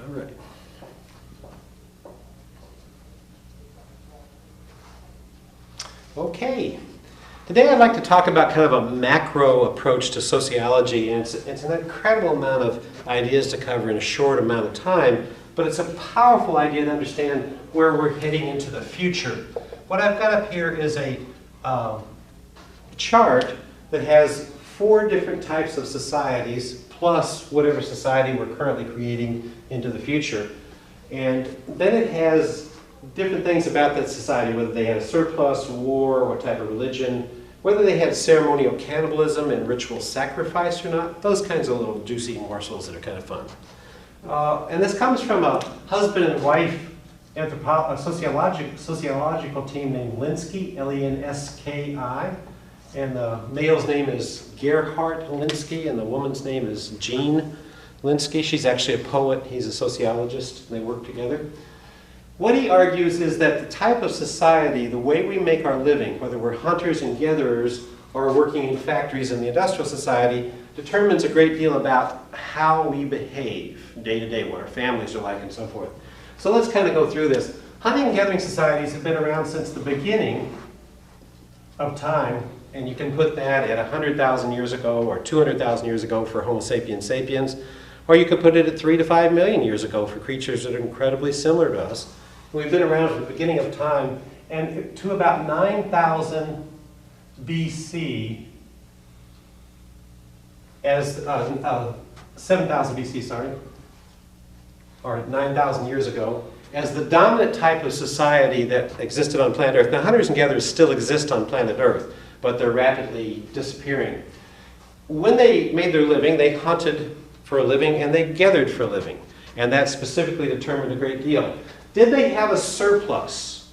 All right. Okay. Today I'd like to talk about kind of a macro approach to sociology, and it's an incredible amount of ideas to cover in a short amount of time, but it's a powerful idea to understand where we're heading into the future. What I've got up here is a chart that has 4 different types of societies, plus whatever society we're currently creating into the future. And then it has different things about that society, whether they had a surplus, war, what type of religion, whether they had ceremonial cannibalism and ritual sacrifice or not, those kinds of little juicy morsels that are kind of fun. And this comes from a husband and wife sociological team named Lenski, L-E-N-S-K-I. And the male's name is Gerhard Lenski, and the woman's name is Jean Lenski. She's actually a poet. He's a sociologist. They work together. What he argues is that the type of society, the way we make our living, whether we're hunters and gatherers or working in factories in the industrial society, determines a great deal about how we behave day to day, what our families are like, and so forth. So let's kind of go through this. Hunting and gathering societies have been around since the beginning of time, and you can put that at 100,000 years ago or 200,000 years ago for Homo sapiens sapiens, or you could put it at 3 to 5 million years ago for creatures that are incredibly similar to us. We've been around from the beginning of time, and to about 9,000 BC, as 7,000 BC, sorry, or 9,000 years ago, as the dominant type of society that existed on planet Earth. Now, hunters and gatherers still exist on planet Earth, but they're rapidly disappearing. When they made their living, they hunted for a living and they gathered for a living, and that specifically determined a great deal. Did they have a surplus?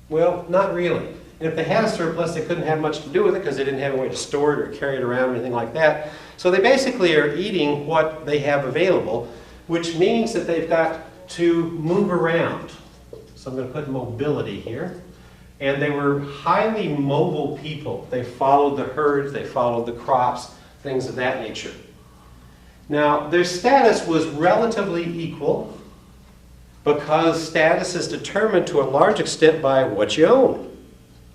Well, not really. And if they had a surplus, they couldn't have much to do with it because they didn't have a way to store it or carry it around or anything like that. So they basically are eating what they have available, which means that they've got to move around. So I'm going to put mobility here. And they were highly mobile people. They followed the herds, they followed the crops, things of that nature. Now, their status was relatively equal because status is determined to a large extent by what you own.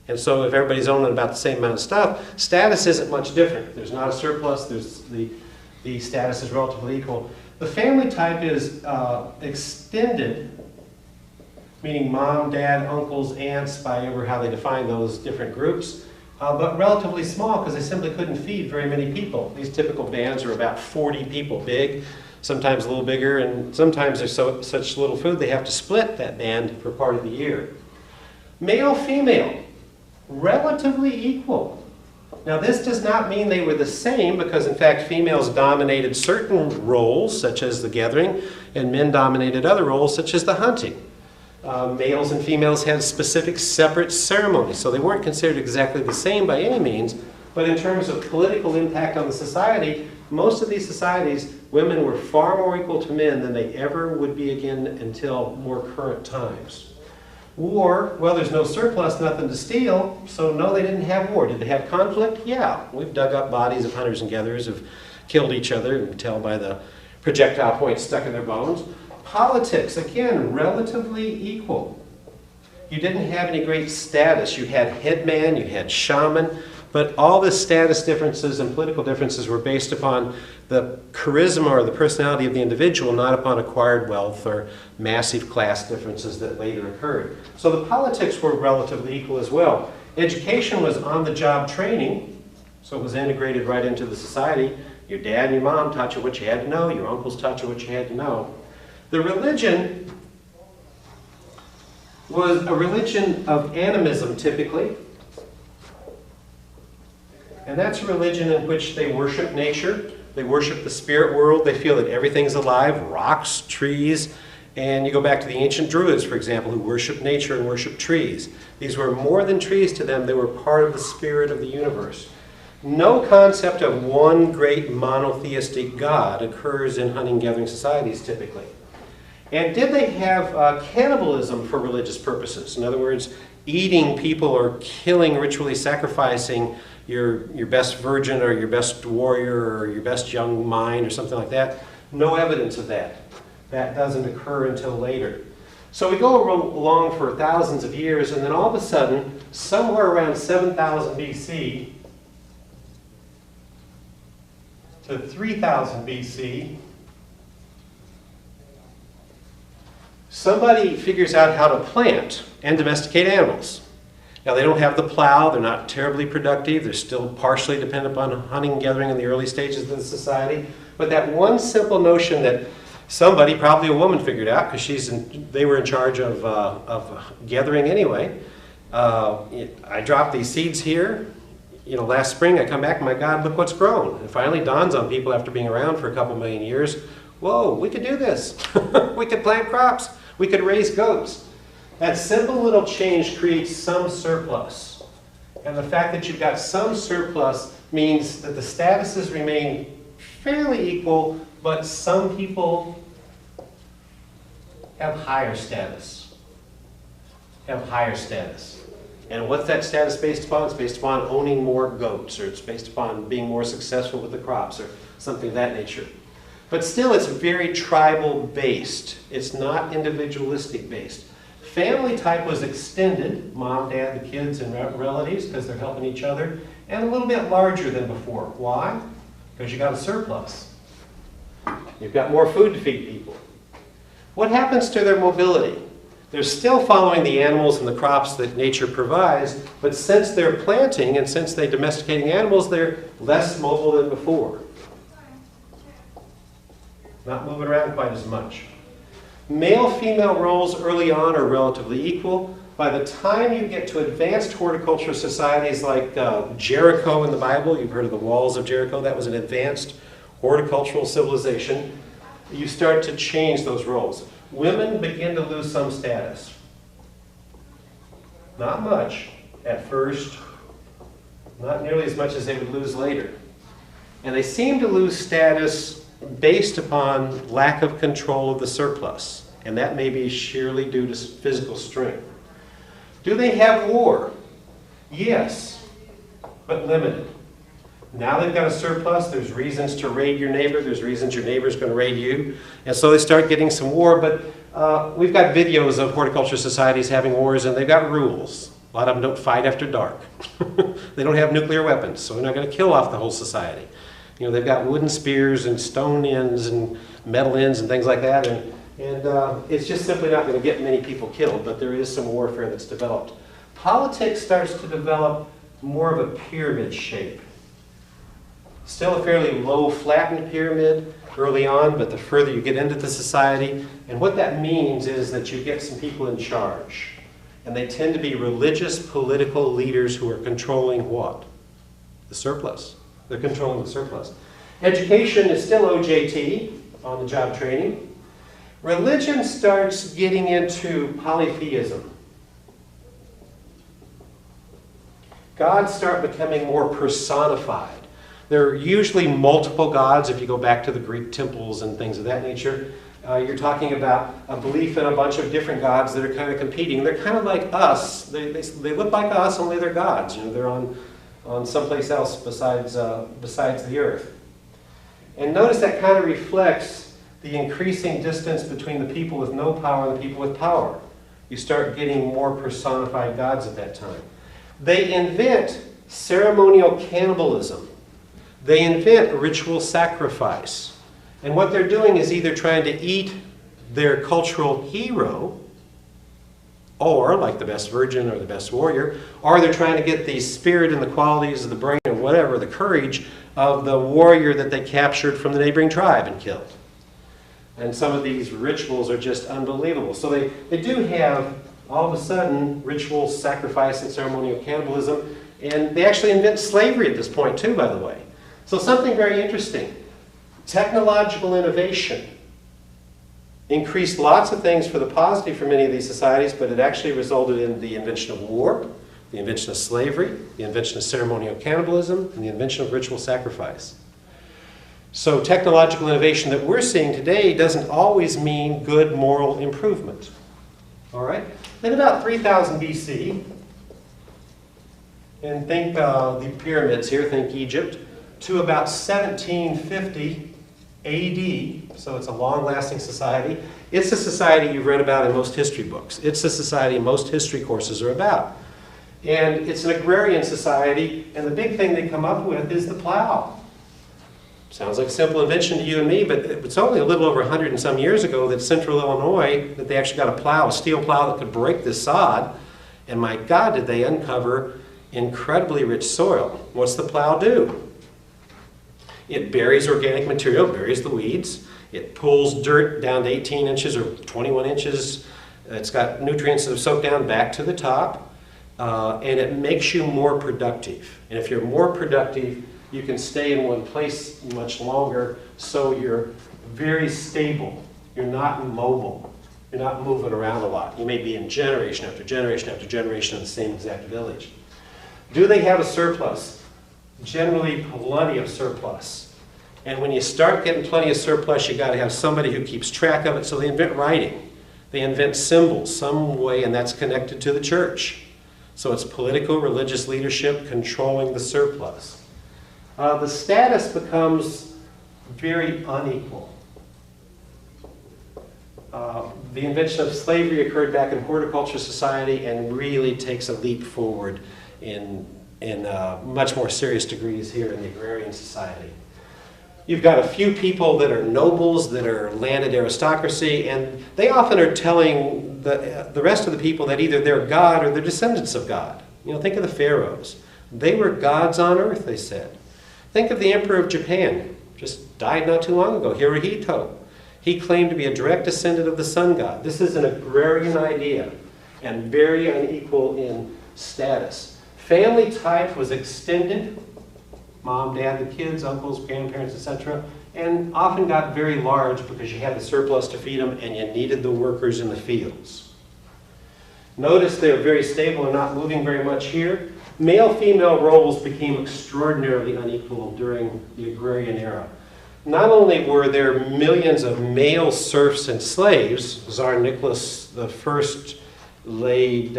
And so if everybody's owning about the same amount of stuff, status isn't much different. If there's not a surplus, the status is relatively equal. The family type is extended, meaning mom, dad, uncles, aunts, by ever how they define those different groups, but relatively small because they simply couldn't feed very many people. These typical bands are about 40 people big, sometimes a little bigger, and sometimes there's such little food they have to split that band for part of the year. Male, female, relatively equal. Now, this does not mean they were the same because, in fact, females dominated certain roles, such as the gathering, and men dominated other roles, such as the hunting. Males and females had specific separate ceremonies, so they weren't considered exactly the same by any means, but in terms of political impact on the society, most of these societies, women were far more equal to men than they ever would be again until more current times. War, well, there's no surplus, nothing to steal, so no, they didn't have war. Did they have conflict? Yeah. We've dug up bodies of hunters and gatherers who've killed each other, you can tell by the projectile points stuck in their bones. Politics, again, relatively equal. You didn't have any great status. You had headman, you had shaman, but all the status differences and political differences were based upon the charisma or the personality of the individual, not upon acquired wealth or massive class differences that later occurred. So the politics were relatively equal as well. Education was on-the-job training, so it was integrated right into the society. Your dad and your mom taught you what you had to know. Your uncles taught you what you had to know. The religion was a religion of animism, typically. And that's a religion in which they worship nature. They worship the spirit world. They feel that everything's alive, rocks, trees. And you go back to the ancient Druids, for example, who worshiped nature and worshiped trees. These were more than trees to them. They were part of the spirit of the universe. No concept of one great monotheistic God occurs in hunting-gathering societies, typically. And did they have cannibalism for religious purposes? In other words, eating people or killing, ritually sacrificing your best virgin or your best warrior or your best young mind or something like that? No evidence of that. That doesn't occur until later. So we go along for thousands of years, and then all of a sudden, somewhere around 7000 BC to 3000 BC, somebody figures out how to plant and domesticate animals. Now, they don't have the plow, they're not terribly productive, they're still partially dependent upon hunting and gathering in the early stages of the society. But that one simple notion that somebody, probably a woman, figured out, because they were in charge of gathering anyway. I dropped these seeds here. Last spring I come back and my God, look what's grown. It finally dawns on people after being around for a couple million years. Whoa, we could do this. We could plant crops. We could raise goats. That simple little change creates some surplus. And the fact that you've got some surplus means that the statuses remain fairly equal, but some people have higher status. And what's that status based upon? It's based upon owning more goats, or it's based upon being more successful with the crops, or something of that nature. But still, it's very tribal based. It's not individualistic based. Family type was extended, mom, dad, the kids, and relatives, because they're helping each other, and a little bit larger than before. Why? Because you got a surplus. You've got more food to feed people. What happens to their mobility? They're still following the animals and the crops that nature provides, but since they're planting and since they're domesticating animals, they're less mobile than before. Not moving around quite as much. Male-female roles early on are relatively equal. By the time you get to advanced horticultural societies like Jericho in the Bible, you've heard of the walls of Jericho, that was an advanced horticultural civilization, you start to change those roles. Women begin to lose some status. Not much at first, not nearly as much as they would lose later. And they seem to lose status based upon lack of control of the surplus. And that may be sheerly due to physical strength. Do they have war? Yes, but limited. Now they've got a surplus, there's reasons to raid your neighbor, there's reasons your neighbor's going to raid you. And so they start getting some war, but we've got videos of horticulture societies having wars, and they've got rules. A lot of them don't fight after dark. They don't have nuclear weapons, so they're not going to kill off the whole society. They've got wooden spears and stone ends and metal ends and things like that, and it's just simply not going to get many people killed, but there is some warfare that's developed. Politics starts to develop more of a pyramid shape. Still a fairly low, flattened pyramid early on, but the further you get into the society, and what that means is that you get some people in charge. And they tend to be religious, political leaders who are controlling what? The surplus. They're controlling the surplus. Education is still OJT, on-the-job training. Religion starts getting into polytheism. Gods start becoming more personified. There are usually multiple gods if you go back to the Greek temples and things of that nature. You're talking about a belief in a bunch of different gods that are kind of competing. They're kind of like us. They look like us, only they're gods. They're on someplace else besides the earth. And notice that kind of reflects the increasing distance between the people with no power and the people with power. You start getting more personified gods at that time. They invent ceremonial cannibalism. They invent ritual sacrifice. And what they're doing is either trying to eat their cultural hero, or, like the best virgin or the best warrior, or they're trying to get the spirit and the qualities of the brain or whatever, the courage of the warrior that they captured from the neighboring tribe and killed. And some of these rituals are just unbelievable. So they do have, all of a sudden, ritual sacrifice and ceremonial cannibalism, and they actually invent slavery at this point too, by the way. So something very interesting. Technological innovation increased lots of things for the positive for many of these societies, but it actually resulted in the invention of war, the invention of slavery, the invention of ceremonial cannibalism, and the invention of ritual sacrifice. So technological innovation that we're seeing today doesn't always mean good moral improvement. All right? Then about 3000 BC, and think the pyramids here, think Egypt, to about 1750 AD, so it's a long-lasting society. It's a society you've read about in most history books. It's a society most history courses are about. And it's an agrarian society, and the big thing they come up with is the plow. Sounds like a simple invention to you and me, but it's only a little over 100 and some years ago that central Illinois, that they actually got a plow, a steel plow that could break the sod. And my God, did they uncover incredibly rich soil. What's the plow do? It buries organic material, buries the weeds. It pulls dirt down to 18 inches or 21 inches. It's got nutrients that have soaked down back to the top. And it makes you more productive. And if you're more productive, you can stay in one place much longer, so you're very stable. You're not immobile. You're not moving around a lot. You may be in generation after generation after generation in the same exact village. Do they have a surplus? Generally, plenty of surplus. And when you start getting plenty of surplus, you got to have somebody who keeps track of it, so they invent writing. They invent symbols some way, and that's connected to the church. So it's political, religious leadership controlling the surplus. The status becomes very unequal. The invention of slavery occurred back in horticulture society and really takes a leap forward in much more serious degrees here in the agrarian society. You've got a few people that are nobles, that are landed aristocracy, and they often are telling the rest of the people that either they're God or they're descendants of God. You know, think of the pharaohs. They were gods on earth, they said. Think of the Emperor of Japan, just died not too long ago, Hirohito. He claimed to be a direct descendant of the sun god. This is an agrarian idea and very unequal in status. Family type was extended, mom, dad, the kids, uncles, grandparents, etc., and often got very large because you had the surplus to feed them and you needed the workers in the fields. Notice they're very stable and not moving very much here. Male-female roles became extraordinarily unequal during the agrarian era. Not only were there millions of male serfs and slaves, Tsar Nicholas I laid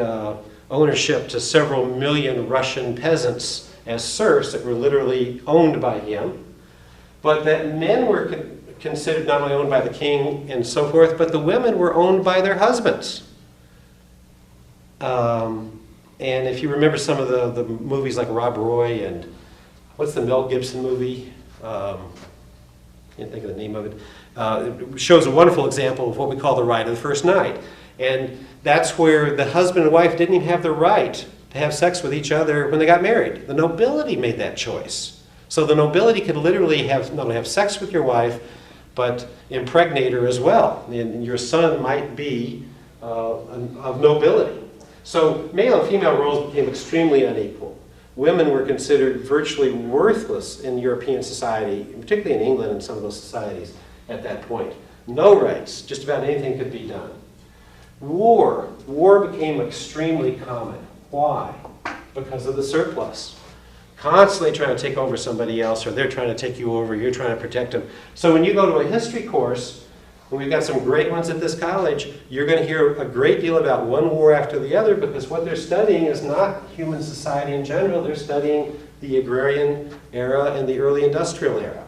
ownership to several million Russian peasants as serfs that were literally owned by him, but that men were considered not only owned by the king and so forth, but the women were owned by their husbands. And if you remember some of the movies like Rob Roy and what's the Mel Gibson movie? Can't think of the name of it. It shows a wonderful example of what we call the right of the first night. And that's where the husband and wife didn't even have the right to have sex with each other when they got married. The nobility made that choice. So the nobility could literally not only have sex with your wife, but impregnate her as well. And your son might be of nobility. So male and female roles became extremely unequal. Women were considered virtually worthless in European society, particularly in England and some of those societies at that point. No rights, just about anything could be done. War became extremely common. Why? Because of the surplus. Constantly trying to take over somebody else, or they're trying to take you over, you're trying to protect them. So when you go to a history course, and we've got some great ones at this college, you're going to hear a great deal about one war after the other, because what they're studying is not human society in general, they're studying the agrarian era and the early industrial era.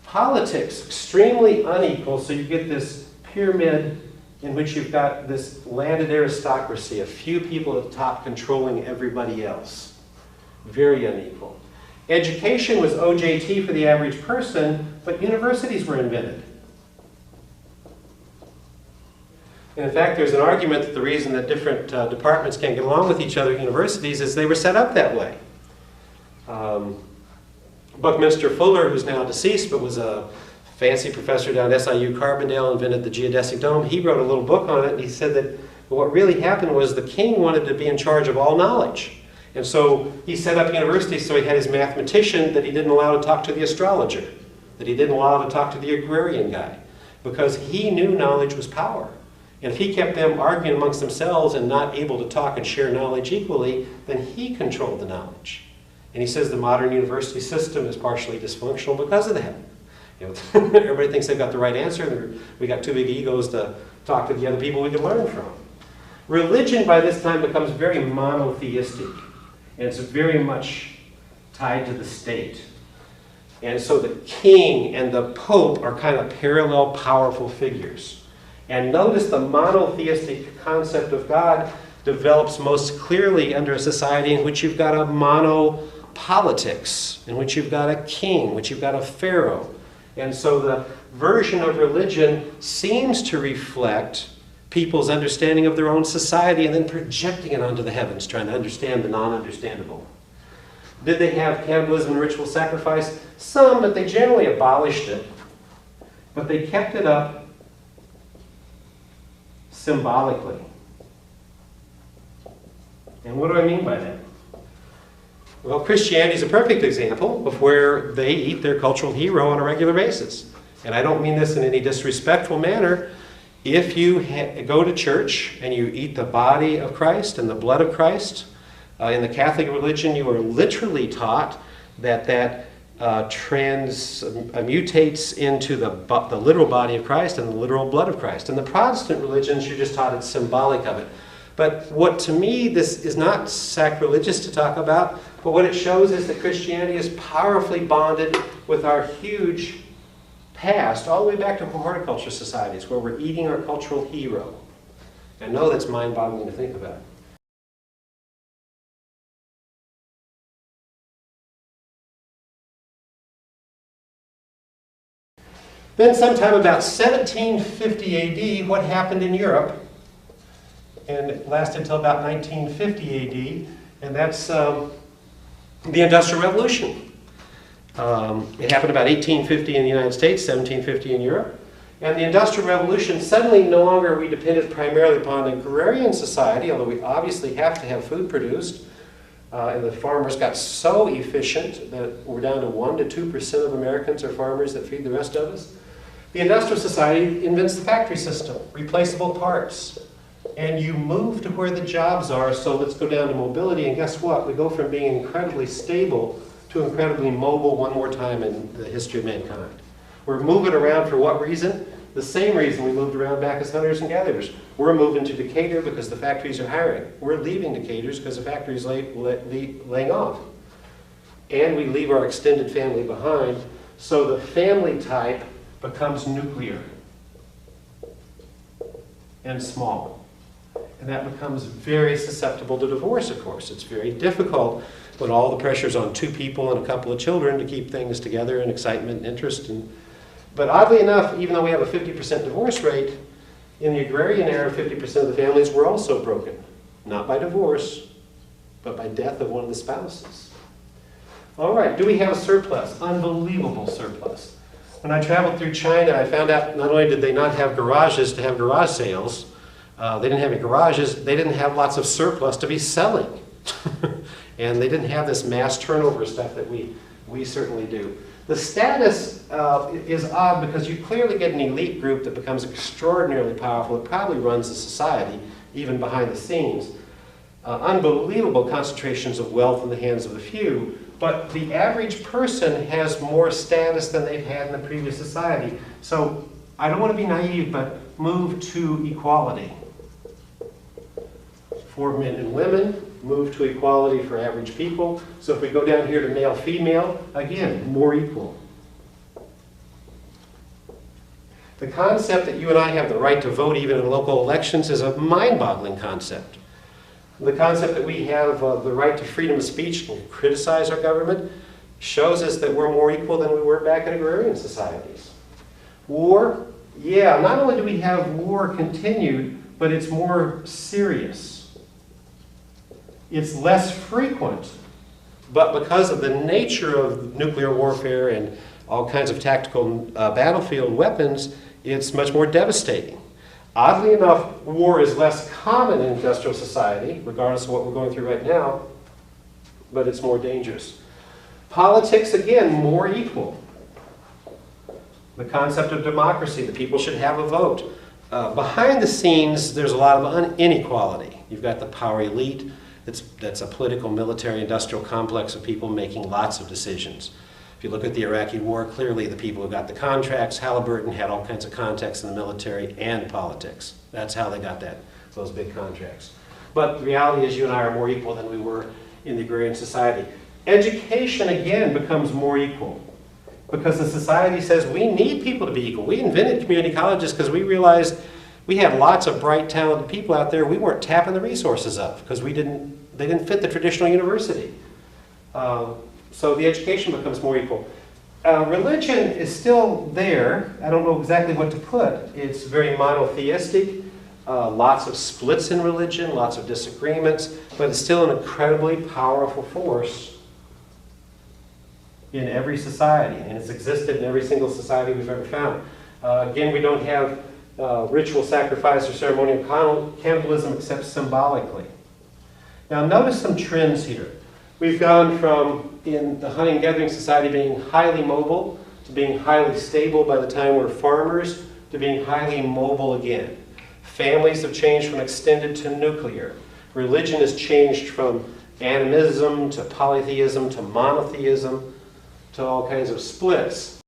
Politics, extremely unequal, so you get this pyramid in which you've got this landed aristocracy, a few people at the top controlling everybody else. Very unequal. Education was OJT for the average person, but universities were invented. And in fact, there's an argument that the reason that different departments can't get along with each other at universities is they were set up that way. Buckminster Fuller, who's now deceased, but was a fancy professor down at SIU Carbondale, invented the geodesic dome. He wrote a little book on it, and he said that what really happened was the king wanted to be in charge of all knowledge. And so he set up universities, so he had his mathematician that he didn't allow to talk to the astrologer, that he didn't allow to talk to the agrarian guy, because he knew knowledge was power. And if he kept them arguing amongst themselves and not able to talk and share knowledge equally, then he controlled the knowledge. And he says the modern university system is partially dysfunctional because of that. You know, everybody thinks they've got the right answer, and we got too big egos to talk to the other people we can learn from. Religion by this time becomes very monotheistic, and it's very much tied to the state. And so the king and the pope are kind of parallel powerful figures. And notice the monotheistic concept of God develops most clearly under a society in which you've got a monopolitics, in which you've got a king, in which you've got a pharaoh. And so the version of religion seems to reflect people's understanding of their own society and then projecting it onto the heavens, trying to understand the non-understandable. Did they have cannibalism and ritual sacrifice? Some, but they generally abolished it. But they kept it up symbolically. And what do I mean by that? Well, Christianity is a perfect example of where they eat their cultural hero on a regular basis. And I don't mean this in any disrespectful manner. If you go to church and you eat the body of Christ and the blood of Christ, in the Catholic religion, you are literally taught that mutates into the literal body of Christ and the literal blood of Christ. In the Protestant religions, you're just taught it's symbolic of it. But what to me, this is not sacrilegious to talk about, but what it shows is that Christianity is powerfully bonded with our huge past, all the way back to horticulture societies, where we're eating our cultural hero. I know that's mind-boggling to think about. Then sometime about 1750 AD, what happened in Europe? And it lasted until about 1950 AD, and that's the Industrial Revolution. It happened about 1850 in the United States, 1750 in Europe. And the Industrial Revolution, suddenly no longer are we dependent primarily upon an agrarian society, although we obviously have to have food produced. And the farmers got so efficient that we're down to 1% to 2% of Americans are farmers that feed the rest of us. The Industrial Society invents the factory system, replaceable parts. And you move to where the jobs are, so let's go down to mobility, and guess what? We go from being incredibly stable to incredibly mobile one more time in the history of mankind. We're moving around for what reason? The same reason we moved around back as hunters and gatherers. We're moving to Decatur because the factories are hiring. We're leaving Decatur because the factories laying off. And we leave our extended family behind, so the family type becomes nuclear and small. And that becomes very susceptible to divorce, of course. It's very difficult when all the pressure's on two people and a couple of children to keep things together and excitement and interest. But oddly enough, even though we have a 50% divorce rate, in the agrarian era, 50% of the families were also broken. Not by divorce, but by death of one of the spouses. All right, do we have a surplus? Unbelievable surplus. When I traveled through China, I found out not only did they not have garages to have garage sales, they didn't have any garages, they didn't have lots of surplus to be selling. And they didn't have this mass turnover stuff that we certainly do. The status is odd because you clearly get an elite group that becomes extraordinarily powerful. It probably runs the society, even behind the scenes. Unbelievable concentrations of wealth in the hands of the few, but the average person has more status than they've had in the previous society. So I don't want to be naive, but move to equality for men and women, move to equality for average people. So if we go down here to male-female, again, more equal. The concept that you and I have the right to vote even in local elections is a mind-boggling concept. The concept that we have the right to freedom of speech and criticize our government shows us that we're more equal than we were back in agrarian societies. War, yeah, not only do we have war continued, but it's more serious. It's less frequent, but because of the nature of nuclear warfare and all kinds of tactical battlefield weapons, it's much more devastating. Oddly enough, war is less common in industrial society, regardless of what we're going through right now, but it's more dangerous. Politics, again, more equal. The concept of democracy, the people should have a vote. Behind the scenes, there's a lot of inequality. You've got the power elite. That's a political, military, industrial complex of people making lots of decisions. If you look at the Iraqi war, clearly the people who got the contracts, Halliburton had all kinds of contacts in the military and politics. That's how they got those big contracts. But the reality is you and I are more equal than we were in the agrarian society. Education, again, becomes more equal. because the society says we need people to be equal. We invented community colleges because we realized we had lots of bright, talented people out there we weren't tapping the resources of because they didn't fit the traditional university. So the education becomes more equal. Religion is still there. I don't know exactly what to put. It's very monotheistic. Lots of splits in religion, lots of disagreements, but it's still an incredibly powerful force in every society, and it's existed in every single society we've ever found. Again, we don't have ritual sacrifice or ceremonial cannibalism except symbolically. Now notice some trends here. We've gone from, in the hunting and gathering society, being highly mobile to being highly stable by the time we're farmers to being highly mobile again. Families have changed from extended to nuclear. Religion has changed from animism to polytheism to monotheism to all kinds of splits.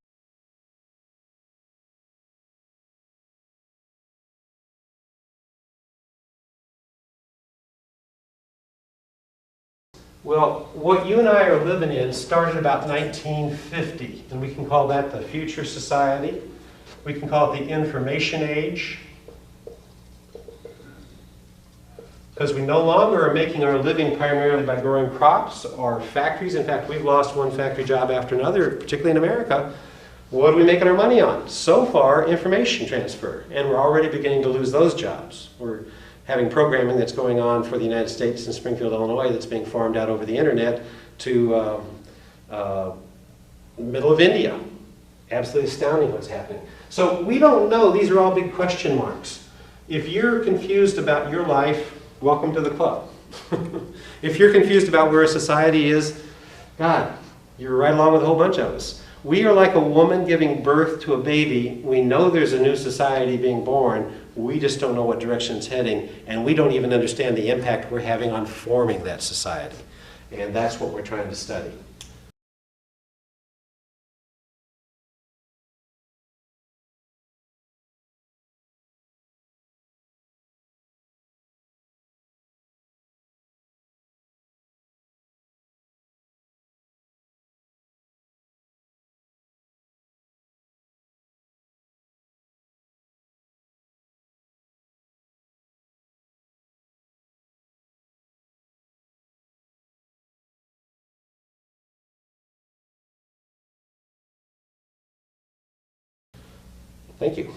Well, what you and I are living in started about 1950, and we can call that the future society. We can call it the information age, because we no longer are making our living primarily by growing crops or factories. In fact, we've lost one factory job after another, particularly in America. What are we making our money on? So far, information transfer, and we're already beginning to lose those jobs. We're having programming that's going on for the United States in Springfield, Illinois, that's being farmed out over the internet to middle of India. Absolutely astounding what's happening. So we don't know. These are all big question marks. If you're confused about your life, welcome to the club. If you're confused about where a society is, God, you're right along with a whole bunch of us. We are like a woman giving birth to a baby. We know there's a new society being born. We just don't know what direction it's heading, and we don't even understand the impact we're having on forming that society. And that's what we're trying to study. Thank you.